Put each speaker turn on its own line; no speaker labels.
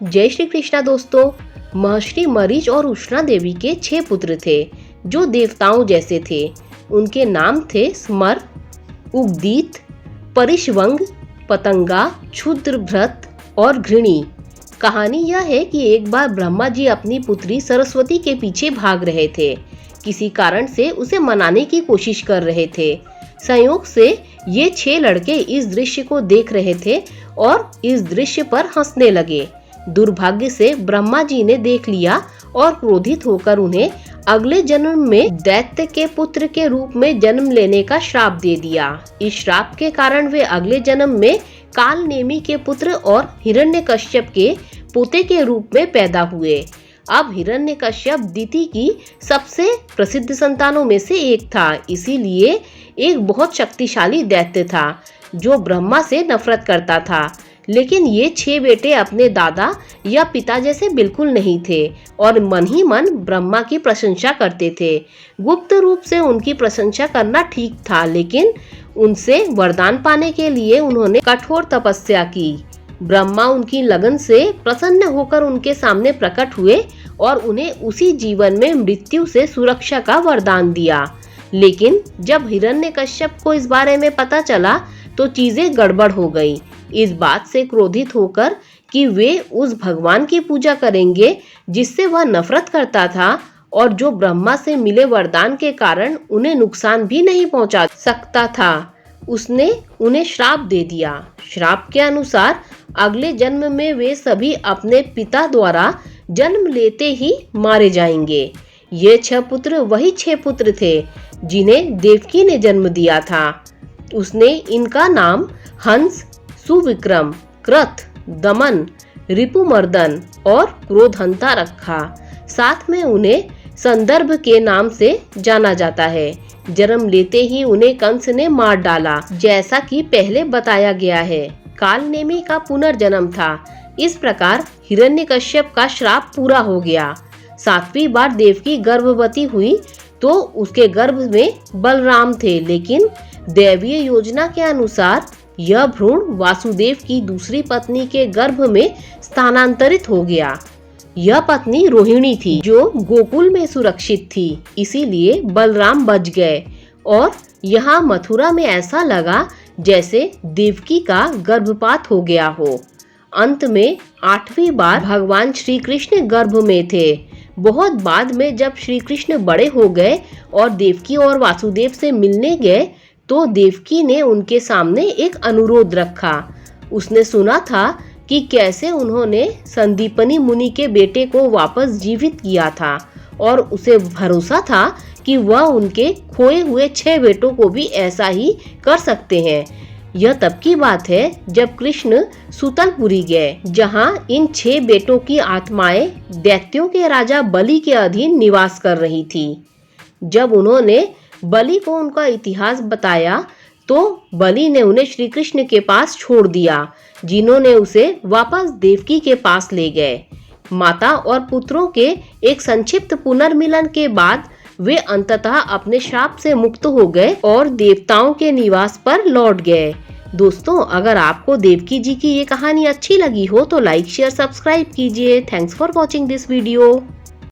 जय श्री कृष्णा दोस्तों। महर्षि मरीच और उष्णा देवी के 6 पुत्र थे जो देवताओं जैसे थे। उनके नाम थे स्मर, उगदीत, परिशवंग, पतंगा, क्षुद्रभृत और घृणी। कहानी यह है कि एक बार ब्रह्मा जी अपनी पुत्री सरस्वती के पीछे भाग रहे थे। किसी कारण से उसे मनाने की कोशिश कर रहे थे। संयोग से ये 6 लड़के इस दृश्य को देख रहे थे और इस दृश्य पर हंसने लगे। दुर्भाग्य से ब्रह्मा जी ने देख लिया और क्रोधित होकर उन्हें अगले जन्म में दैत्य के पुत्र के रूप में जन्म लेने का श्राप दे दिया। इस श्राप के कारण वे अगले जन्म में काल नेमी के पुत्र और हिरण्यकश्यप के पोते के रूप में पैदा हुए। अब हिरण्यकश्यप दिति की सबसे प्रसिद्ध संतानों में से एक था, इसीलिए एक बहुत शक्तिशाली दैत्य था जो ब्रह्मा से नफरत करता था। लेकिन ये 6 बेटे अपने दादा या पिता जैसे बिल्कुल नहीं थे और मन ही मन ब्रह्मा की प्रशंसा करते थे। गुप्त रूप से उनकी प्रशंसा करना ठीक था, लेकिन उनसे वरदान पाने के लिए उन्होंने कठोर तपस्या की। ब्रह्मा उनकी लगन से प्रसन्न होकर उनके सामने प्रकट हुए और उन्हें उसी जीवन में मृत्यु से सुरक्षा का वरदान दिया। लेकिन जब हिरण्यकश्यप को इस बारे में पता चला तो चीजें गड़बड़ हो गई। इस बात से क्रोधित होकर कि वे उस भगवान की पूजा करेंगे जिससे वह नफरत करता था और जो ब्रह्मा से मिले वरदान के कारण उन्हें नुकसान भी नहीं पहुंचा सकता था, उसने उन्हें श्राप दे दिया। श्राप के अनुसार अगले जन्म में वे सभी अपने पिता द्वारा जन्म लेते ही मारे जाएंगे। ये 6 पुत्र वही 6 पुत्र थे जिन्हें देवकी ने जन्म दिया था। उसने इनका नाम हंस, सुविक्रम, क्रथ, दमन, रिपुमर्दन और क्रोधहंता रखा। साथ में उन्हें संदर्भ के नाम से जाना जाता है। जन्म लेते ही उन्हें कंस ने मार डाला, जैसा कि पहले बताया गया है। काल नेमी का पुनर्जन्म था। इस प्रकार हिरण्यकश्यप का श्राप पूरा हो गया। 7वीं बार देवकी गर्भवती हुई तो उसके गर्भ में बलराम थे, लेकिन दैवीय योजना के अनुसार यह भ्रूण वासुदेव की दूसरी पत्नी के गर्भ में स्थानांतरित हो गया। यह पत्नी रोहिणी थी जो गोकुल में सुरक्षित थी, इसीलिए बलराम बच गए और यहाँ मथुरा में ऐसा लगा जैसे देवकी का गर्भपात हो गया हो। अंत में 8वीं बार भगवान श्री कृष्ण गर्भ में थे। बहुत बाद में जब श्री कृष्ण बड़े हो गए और देवकी और वासुदेव से मिलने गए तो देवकी ने उनके सामने एक अनुरोध रखा। उसने सुना था कि कैसे उन्होंने संदीपनी मुनि के बेटे को वापस जीवित किया था और उसे भरोसा था कि वह उनके खोए हुए 6 बेटों को भी ऐसा ही कर सकते हैं। यह तब की बात है जब कृष्ण सूतलपुरी गए, जहां इन 6 बेटों की आत्माएं दैत्यों के राजा बलि के अधीन निवास कर रही थी। जब उन्होंने बलि को उनका इतिहास बताया तो बलि ने उन्हें श्री कृष्ण के पास छोड़ दिया, जिन्होंने उसे वापस देवकी के पास ले गए। माता और पुत्रों के एक संक्षिप्त पुनर्मिलन के बाद वे अंततः अपने श्राप से मुक्त हो गए और देवताओं के निवास पर लौट गए। दोस्तों, अगर आपको देवकी जी की ये कहानी अच्छी लगी हो तो लाइक, शेयर, सब्सक्राइब कीजिए। Thanks for watching this video.